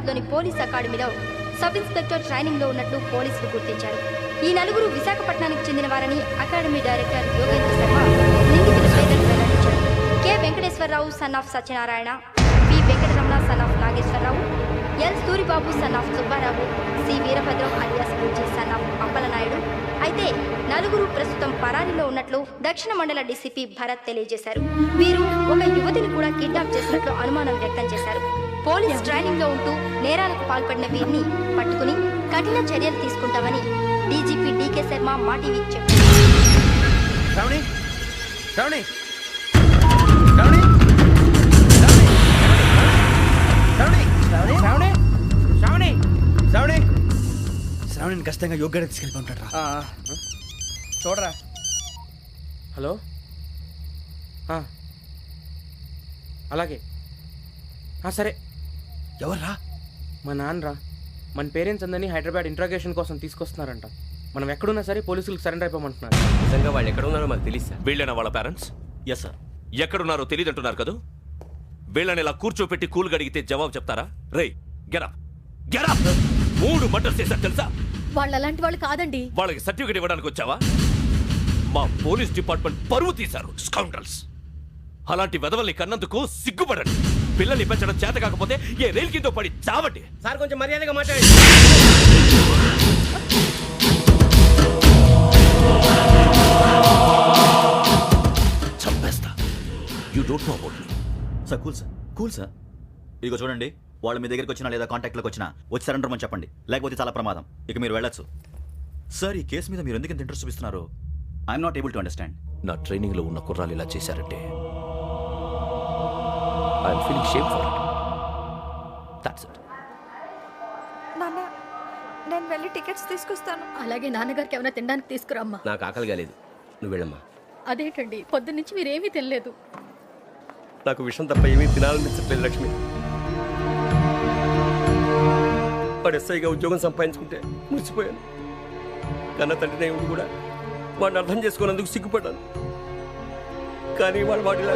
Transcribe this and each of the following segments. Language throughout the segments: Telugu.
లోని పోలీస్ అకాడమీలో సబ్ ఇన్స్పెక్టర్ ట్రైనింగ్ లో ఉన్నట్లు పోలీసులు గుర్తించారు. ఈ నలుగురు విశాఖపట్నానికి చెందిన వారని అకాడమీ డైరెక్టర్ యోగేంద్ర శర్మ నిందితుల పేర్లను వెల్లడించారు. K Venkateswararao son of Satyanarayana, P Venkataramana son of Nageswararao, L Suribabu son of Subbarao, C Veerabhadram alias Bujji son of Appalanaidu. అయితే నలుగురు ప్రస్తుతం పరారీలో ఉన్నట్లు దక్షిణ మండల డీసీపీ భరత్ తెలియజేశారు. వీరు ఒక యువతిని కూడా కిడ్నాప్ చేసినట్లు అనుమానం వ్యక్తం చేశారు. పోలీస్ ట్రైనింగ్ లో ఉంటూ నేరాలకు పాల్పడిన వీరిని పట్టుకుని కఠిన చర్యలు తీసుకుంటామని డీజీపీ డీకే శర్మ మా టీవీకి చెప్పారు. శ్రావణిని ఖచ్చితంగా యోగ్యత తీసుకెళ్ళిపోతాడు. చూడరా. హలో, అలాగే సరే. ఎవర్రా? మా నాన్నరా. మన పేరెంట్స్ అందరినీ హైదరాబాద్ ఇంట్రాగేషన్ కోసం తీసుకొస్తున్నారంట. మనం ఎక్కడున్నా సరే పోలీసులకు సరెండర్ అయిపోమంటున్నారు. నిజంగా వాళ్ళు ఎక్కడ ఉన్నారో మాకు తెలియదు సార్. వీళ్ళైనా వాళ్ళ పేరెంట్స్? Yes sir. ఎక్కడున్నారో తెలియదంటున్నారు కదా. వీళ్ళని ఇలా కూర్చోపెట్టి కూల్ గడిగితే జవాబు చెప్తారా? రేయ్ గెటప్ గెటప్. 3 మర్డర్స్ చేశారు తెలుసా? వాళ్ళు అలాంటి వాళ్ళు కాదండి. వాళ్ళకి సర్టిఫికేట్ ఇవ్వడానికి వచ్చావా? మా పోలీస్ డిపార్ట్మెంట్ పరువు తీశారు స్కౌండ్రల్స్. అలాంటి వెధవల్ని కన్నందుకు సిగ్గుపడండి. పిల్లల్ని పెంచడం చేత కాకపోతే ఏ రైలు కింద పడి చావండి. సార్ కొంచెం మర్యాదగా మాట్లాడండి. చంపేస్తా. You don't know about me. Sir cool sir. ఇదిగో చూడండి, వాళ్ళు మీ దగ్గరికి వచ్చినా లేదా కాంటాక్ట్లోకి వచ్చినా వచ్చి సరెండర్ అని చెప్పండి, లేకపోతే చాలా ప్రమాదం. ఇక మీరు వెళ్ళొచ్చు. సార్, ఈ కేసు మీద మీరు ఎందుకు ఇంత ఇంట్రెస్ట్ చూపిస్తున్నారు? I'm not able to understand. నా ట్రైనింగ్ లో ఉన్న కుర్రాలు ఇలా చేశారంటే I'm feeling shame for it. That's it. నాన్న, నేను వెళ్ళి టికెట్స్ తీసుకొస్తాను. అలాగే నాన్నగారికి ఏమైనా తినడానికి తీసుకురమ్మా. నాకు ఆకలి కాలేదు, నువ్వు వెళ్ళమ్మా. అదేంటండి, పొద్దున్నుంచి మీరేమీ తినలేదు. నాకు విషయం తప్ప ఏమీ తినాలనిపించట్లేదు లక్ష్మి. వాడు ఎస్ఐగా ఉద్యోగం సంపాదించుకుంటే మురిసిపోయాను. కన్న తండ్రినే ఉండి కూడా వాడిని అర్థం చేసుకున్నందుకు సిగ్గుపడ్డాను. కానీ వాడిలా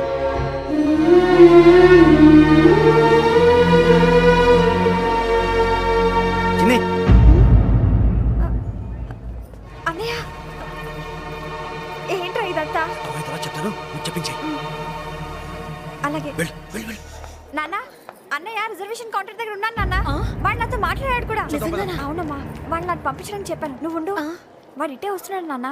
అన్నయ్య, ఏంట్రా ఇదంతా? చెప్తాను, చెప్పించే. అలాగే నాన్న. అన్నయ్య రిజర్వేషన్ కౌంటర్ దగ్గర ఉన్నాను నాన్న. వాడు నాతో మాట్లాడాడు కూడా. అవునమ్మా, వాడు నాకు పంపించడం చెప్పాను. నువ్వు ఉండు, వాడు ఇట్టే వస్తున్నాడు నాన్న.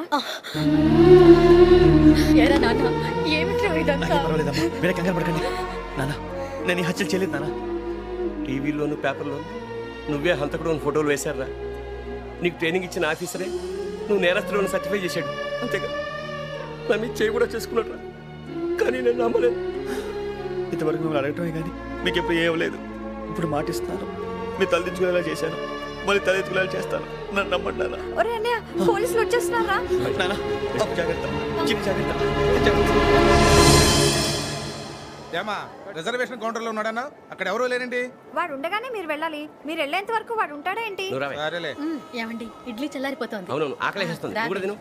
నేను హత్యలు చేయలేదు నాన్న. టీవీలోను పేపర్లోను నువ్వే హంతకుడు ఫోటోలు వేశారా? నీకు ట్రైనింగ్ ఇచ్చిన ఆఫీసరే నువ్వు నేరస్తులను సర్టిఫై చేశాడు. అంతేగా నా మీద చేయి కూడా చేసుకున్నట్రా. కానీ నేను నమ్మలేదు. ఇంతవరకు మిమ్మల్ని అడగటమే కానీ మీకు ఎప్పుడు ఏమలేదు. ఇప్పుడు మాటిస్తాను, మీరు తలదించుకునేలా చేశాను, మళ్ళీ తలెత్తుకునేలా చేస్తాను. నన్ను నమ్మండి నాన్న. ఒరే అన్నయ్య, పోలీసులు వచ్చేస్తున్నారా? నాన్న జాగ్రత్త, జాగ్రత్త. ఏమా రిజర్వేషన్ కౌంటర్ లో ఉన్నాడన్నా? అక్కడ ఎవరూ లేనండి. వాడు ఉండగానే మీరు వెళ్ళాలి. మీరు వెళ్ళేంత వరకు వాడు ఉంటాడా ఏంటి? సరేలే. ఏమండి, ఇడ్లీ చల్లారిపోతుంది. అవునవును, ఆకలేస్తుంది. నువ్వు కూడా తిను.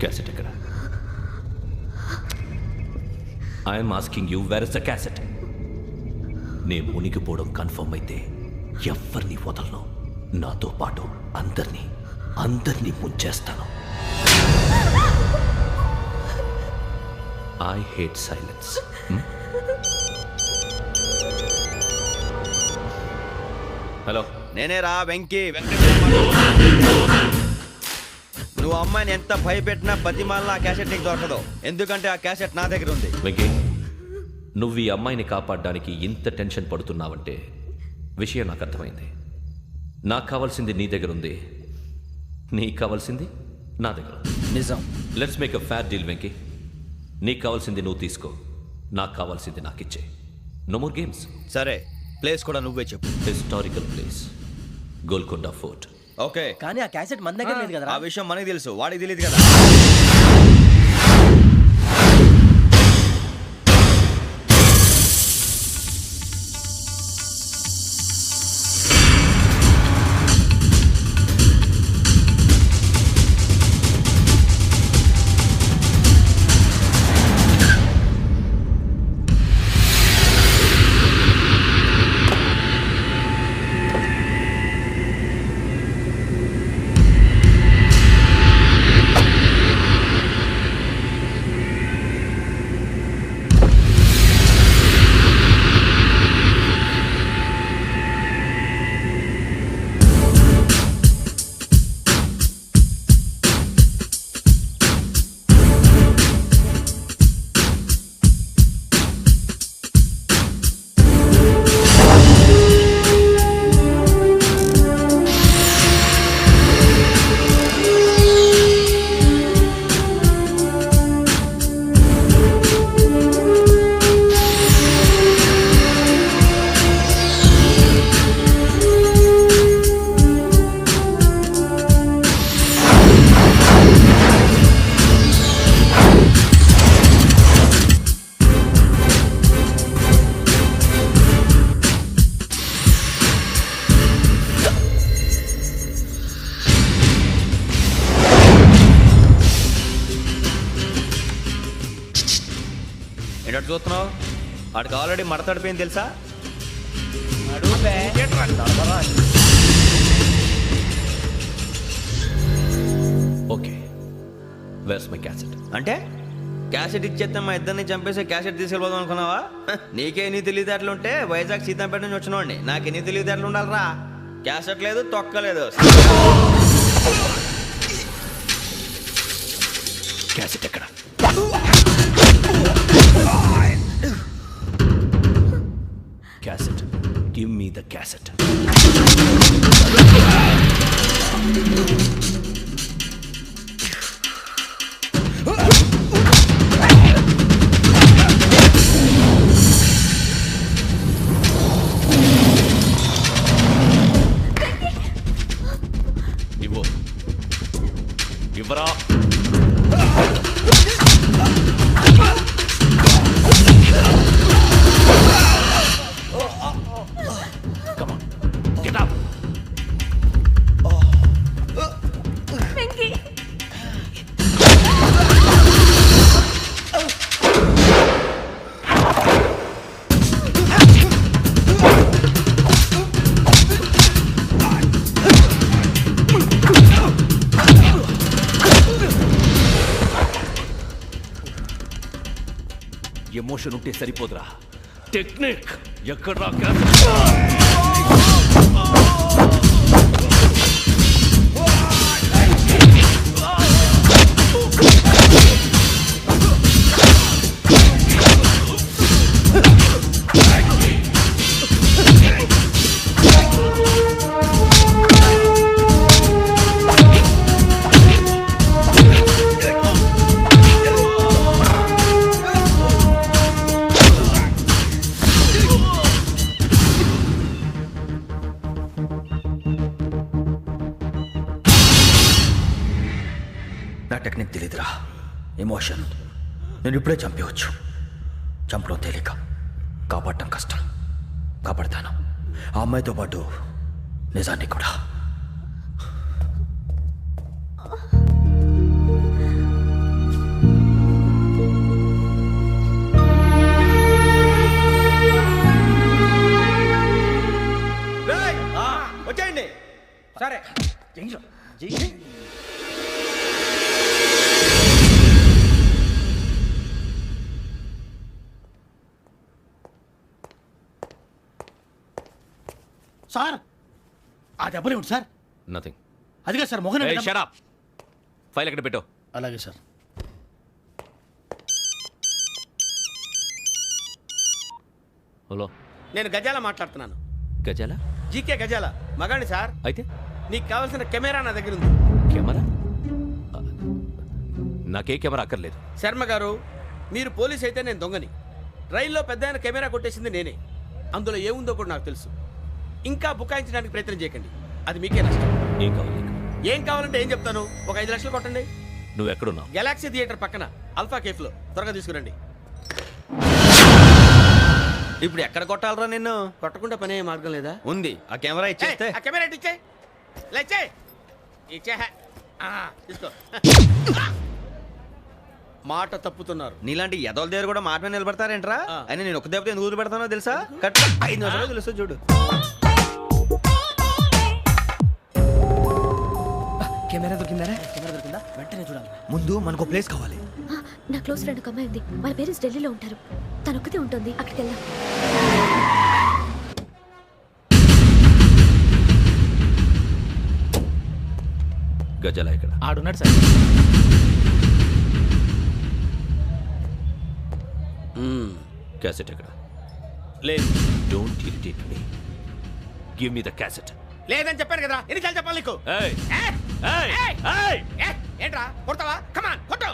క్యాసెట్ ఎక్కడ? I'm asking you, where is the cassette? నే మునిగిపోవడం కన్ఫర్మ్ అయితే ఎవ్వరిని వదలను. నాతో పాటు అందరినీ ముంచేస్తాను. I hate silence. హలో, నేనేరా వెంకీ. నువ్వు అమ్మాయిని ఎంత భయపెట్టినా బతిమాలినా ఆ క్యాసెట్ నీకు దొరకదు. ఎందుకంటే ఆ క్యాసెట్ నా దగ్గర ఉంది. వెంకీ, నువ్వు ఈ అమ్మాయిని కాపాడడానికి ఇంత టెన్షన్ పడుతున్నావంటే విషయం నాకు అర్థమైంది. నాకు కావాల్సింది నీ దగ్గర ఉంది, నీకు కావాల్సింది నా దగ్గర. నిజం. Let's make a fair deal Venky. నీకు కావాల్సింది నువ్వు తీసుకో, నాకు కావాల్సింది నాకు ఇచ్చే. No more games. సరే, ప్లేస్ కూడా నువ్వే చెప్పు. Historical place, Golconda fort. Okay, కానీ ఆ క్యాసెట్ మన దగ్గర లేదు కదా. ఆ విషయం మనకి తెలుసు, వాడికి తెలియదు కదా. ఏంటంటే చూస్తున్నావు? వాడికి ఆల్రెడీ మడతడిపోయింది తెలుసా? Okay, where's my cassette? అంటే క్యాసెట్ ఇచ్చేస్తే మా ఇద్దరిని చంపేసి క్యాసెట్ తీసుకెళ్ళిపోదాం అనుకున్నావా? నీకే ఎన్ని తెలివితేటలు ఉంటే వైజాగ్ సీతంపేట నుంచి వచ్చినోడిని నాకు ఎన్ని తెలివితేటలు ఉండాలరా? క్యాసెట్ లేదు, తొక్కలేదు. క్యాసెట్ ఎక్కడ? Cassette, give me the cassette. ఇవ్వు, ఇవ్వరా. Come on, get up. Emotion ఉంటే సరిపోదురా, టెక్నిక్ ఎక్కడ్రా? నా టెక్నిక్ తెలీదురా, ఎమోషన్. నేను ఇప్పుడే చంపేవచ్చు. చంపడం తేలిక, కాపాడటం కష్టం. కాపాడతాను ఆ అమ్మాయితో పాటు నిజాన్ని కూడా. వచ్చేయండి. సరే. సార్ ఆ దెబ్బలు ఏమిటి సార్? నథింగ్. అదిగా sir Mohan. Shut up. File ఎక్కడ పెట్టు? అలాగే సార్. హలో, నేను గజాల మాట్లాడుతున్నాను. గజాల? జీకే గజాల మగాండి సార్. అయితే నీకు కావాల్సిన కెమెరా నా దగ్గర ఉంది. కెమెరా? నాకే కెమెరా అక్కర్లేదు. శర్మ గారు, మీరు పోలీస్ అయితే నేను దొంగని. రైల్లో పెద్ద ఆయన కెమెరా కొట్టేసింది నేనే. అందులో ఏముందో కూడా నాకు తెలుసు. ఇంకా బుకాయించడానికి ప్రయత్నం చేయకండి, అది మీకే నష్టం. ఏం కావాలి? ఏం కావాలంటే ఏం చెప్తాను. ఒక 5 లక్షలు కొట్టండి. నువ్వు ఎక్కడున్నావు? గెలాక్సీ థియేటర్ పక్కన అల్ఫా కేఫ్లో. త్వరగా తీసుకురండి. ఇప్పుడు ఎక్కడ కొట్టాలరా నిన్ను? కొట్టకుండా పనే మార్గం లేదా? ఉంది. ఆ కెమెరా ఇచ్చేస్తే. ఆ కెమెరా ఇచ్చే లేచే ఇచ్చే తీసుకో. మాట తప్పుతున్నారు. నీలాంటి ఎదల దగ్గర కూడా మాట మీద నిలబడతారేంట్రా? అని నేను ఒక దెబ్బతో ఎందుకు పెడతానో తెలుసా? కట్ 5 నిమిషాలు తెలుసు చూడు. కెమెరా దొరికిందా? వెంటనే చూడాలి. ముందు మనకు ప్లేస్ కావాలి. నా క్లోజ్ ఫ్రెండ్ ఒక అమ్మాయి ఉంది. వాళ్ళ పేరెంట్స్ ఢిల్లీలో ఉంటారు. తను ఒక్కతే ఉంటుంది. అక్కడికి వెళ్దాం. గజాల ఇక్కడ ఆడున్నాడు సార్. క్యాసెట్ ఎక్కడ? లేదు. Don't irritate me. Give me the cassette. లేదని చెప్పాను కదా, ఎన్నిసార్లు చెప్పాలి నీకు? ఏంట్రా కొడతావా? కమాన్ కొట్టు.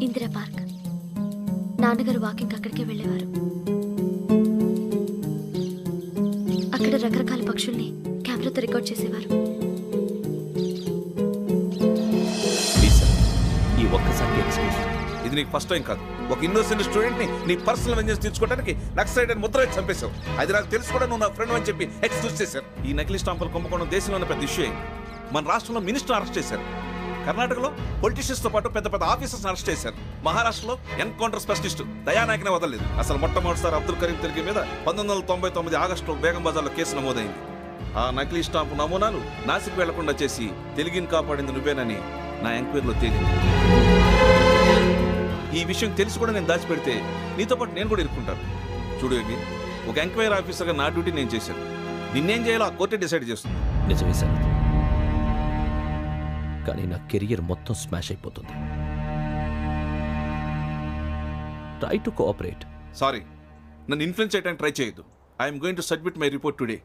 ఇందిరా పార్క్. నాన్నగారు వాకింగ్ అక్కడికే వెళ్ళేవారు. ఇక్కడ రకరకాల పక్షుల్ని కెమెరాతో రికార్డ్ చేసేవారు. ప్లీజ్ సార్, ఈ ఒక్కసారి ఎక్స్క్యూజ్. ఇది నీకు ఫస్ట్ టైం కాదు. ఒక ఇన్నోసెంట్ స్టూడెంట్ ని నీ పర్సనల్ వెంజెన్స్ తీర్చుకోవడానికి నక్సలైట్ అని ముద్ర వేసి చంపేశావు. అది నాకు తెలుసు కూడా నువ్వు నా ఫ్రెండ్ అని చెప్పి ఎక్స్క్యూజ్ చేశారు. ఈ నకిలీ స్టాంపులు కుంభకోణం దేశంలోనే పెద్ద ఇష్యూ అయింది. మన రాష్ట్రంలో మినిస్టర్ అరెస్ట్ చేశారు. కర్ణాటకలో పొలిటీషియన్స్ తో పాటు పెద్ద పెద్ద ఆఫీసర్స్ అరెస్ట్ చేశారు. మహారాష్ట్రలో ఎన్కౌంటర్ స్పెషలిస్ట్ దయానాయకనే వదలలేదు. అసలు మొట్టమొదటిసారి అబ్దుల్ కరీం తిరిగి మీద 1999 ఆగస్టులో బేగం బజార్లో కేసు నమోదైంది. ఆ నకిలీ స్టాంపు నమూనాలు నాసిక్ వెళ్లకుండా చేసి తెలుగుని కాపాడింది నువ్వేనని నా ఎంక్వైరీలో తేలింది. ఈ విషయం తెలిసి కూడా నేను దాచిపెడితే నీతో పాటు నేను కూడా ఇరుక్కుంటాను. చూడు యోగి, ఒక ఎంక్వైరీ ఆఫీసర్గా నా డ్యూటీ నేను చేశాను. నిన్నేం చేయాలో ఆ కోర్టే డిసైడ్ చేస్తుంది. నిజమే సార్, కానీ నా కెరియర్ మొత్తం స్మాష్ అయిపోతుంది. Try to cooperate. సారీ, నన్ను ఇన్ఫ్లుయెన్స్ చేయడానికి ట్రై చేయొద్దు. I'm going to submit my report today.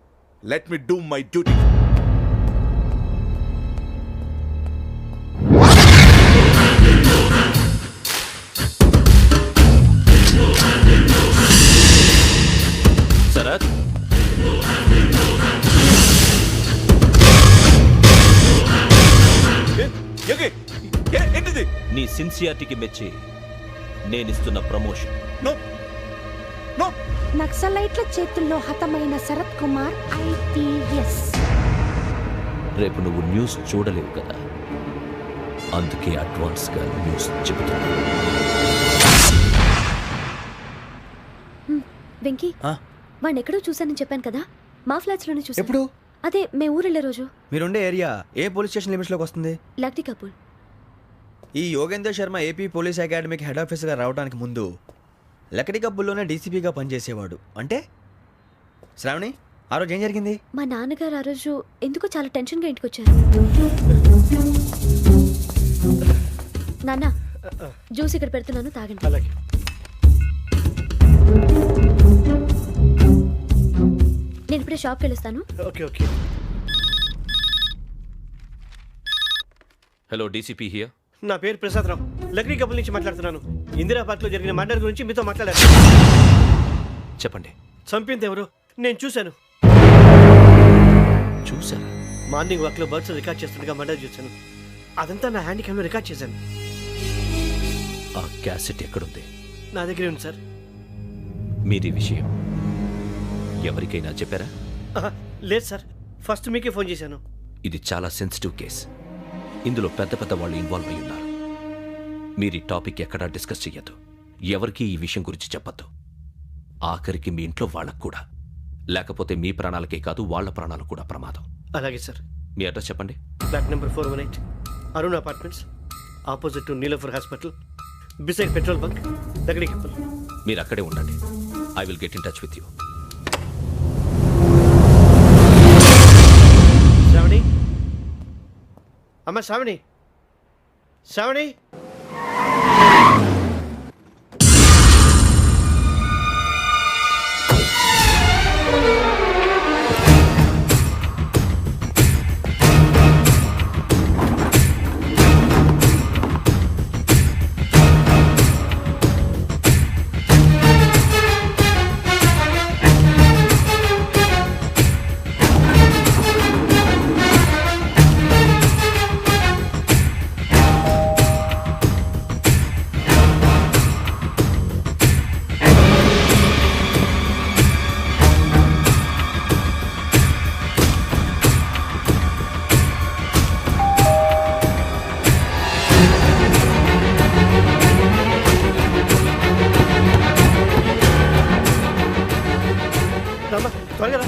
Let me do my duty. Sharath, ఏంటిది? నీ సిన్సియారిటీకి మెచ్చి నేనిస్తున్న ప్రమోషన్. నక్సలైట్ల చేతుల్లో హతమైన శరత్ కుమార్ IPS. రేపు నువ్వు న్యూస్ చూడలేవు కదా, అందుకే అడ్వాన్స్ గా న్యూస్ చెబుతున్నా. వెంకీ, వాడిని ఎక్కడో చూశానని చెప్పాను కదా, మా ఫ్లాట్స్ లోనే చూసాను. ఎప్పుడు? అదే మేము ఊరెళ్ళే రోజు. మీరుండే ఏరియా ఏ పోలీస్ స్టేషన్ లిమిట్స్ లోకి వస్తుంది? లక్టీ కపూర్. ఈ యోగేందర్ శర్మ ఏపీ పోలీస్ అకాడమీకి హెడ్ ఆఫీసర్గా రావడానికి ముందు లకడి కబ్బుల్లోనే డీసీపీగా పనిచేసేవాడు. అంటే శ్రావణి, ఆ రోజు ఏం జరిగింది? మా నాన్నగారు ఆ రోజు ఎందుకో చాలా టెన్షన్గా ఇంటికి వచ్చారు. నాన్న, జ్యూస్ ఇక్కడ పెడుతున్నాను, తాగండి. అలాగే. నేను ఇప్పుడే షాప్కి వెళ్ళొస్తాను. Okay okay. Hello, DCP here. నా పేరు ప్రసాదరావు, లక్డీ కపుల్ నుంచి మాట్లాడుతున్నాను. ఇందిరా పార్క్ లో జరిగిన మర్డర్ గురించి మీతో మాట్లాడారు. చెప్పండి. చంపింది ఎవరు? నేను చూశాను. చూసారా? మార్నింగ్ వాక్ లో బర్డ్స్ రికార్డ్ చేస్తుండగా మర్డర్ చూశాను. అదంతా నా హ్యాండ్ క్యామ్ లో రికార్డ్ చేశాను. ఆ క్యాసెట్ ఎక్కడుంది? నా దగ్గరే ఉంది సార్. మీరు ఈ విషయం ఎవరికైనా చెప్పారా? లేదు సార్, ఫస్ట్ మీకే ఫోన్ చేశాను. ఇది చాలా సెన్సిటివ్ కేస్. ఇందులో పెద్ద పెద్ద వాళ్ళు ఇన్వాల్వ్ అయి ఉన్నారు. మీరు ఈ టాపిక్ ఎక్కడా డిస్కస్ చెయ్యొద్దు. ఎవరికి ఈ విషయం గురించి చెప్పొద్దు. ఆఖరికి మీ ఇంట్లో వాళ్ళకు కూడా. లేకపోతే మీ ప్రాణాలకే కాదు, వాళ్ళ ప్రాణాలు కూడా ప్రమాదం. అలాగే సార్. మీ అడ్రస్ చెప్పండి. Flat number 418, Arun apartments, opposite to Niloufer hospital, beside petrol bunk, Lakdi Kapul. మీరు అక్కడే ఉండండి. I will get in touch with you. Sravani, అమ్మ శ్రావణి, శ్రావణి.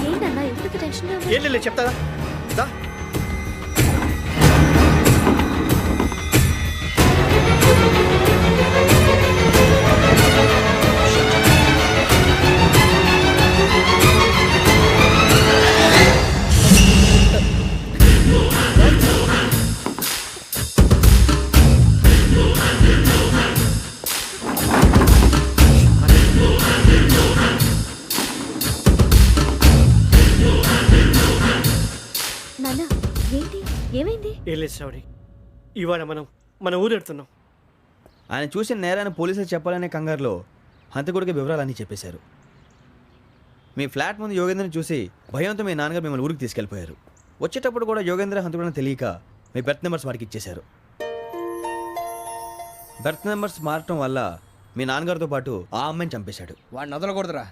ఏంటన్నా ఎందుకు టెన్షన్? ఏం లేదు, చెప్తారా? దా. ఏం లేదు శ్రావణి, ఇవాళ మనం మన ఊరెడుతున్నాం. ఆయన చూసిన నేరాన్ని పోలీసులు చెప్పాలనే కంగారులో హంతకుడికి వివరాలన్నీ చెప్పేశారు. మీ ఫ్లాట్ ముందు యోగేంద్రని చూసి భయంతో మీ నాన్నగారు మిమ్మల్ని ఊరికి తీసుకెళ్ళిపోయారు. వచ్చేటప్పుడు కూడా యోగేంద్ర హంతకుడని తెలియక మీ బెర్త్ నెంబర్స్ వాడికి ఇచ్చేశారు. బెర్త్ నెంబర్స్ మారటం వల్ల మీ నాన్నగారితో పాటు ఆ అమ్మాయిని చంపేశాడు. వాడిని వదలకూడదురా.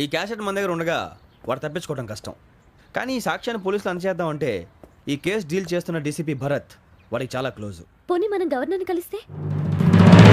ఈ క్యాసెట్ మన దగ్గర ఉండగా వాడు తప్పించుకోవడం కష్టం. కానీ ఈ సాక్ష్యాన్ని పోలీసులు అందజేద్దామంటే ఈ కేసు డీల్ చేస్తున్న డీసీపీ భరత్ వాడికి చాలా క్లోజు. పోనీ మనం గవర్నర్ని కలిస్తే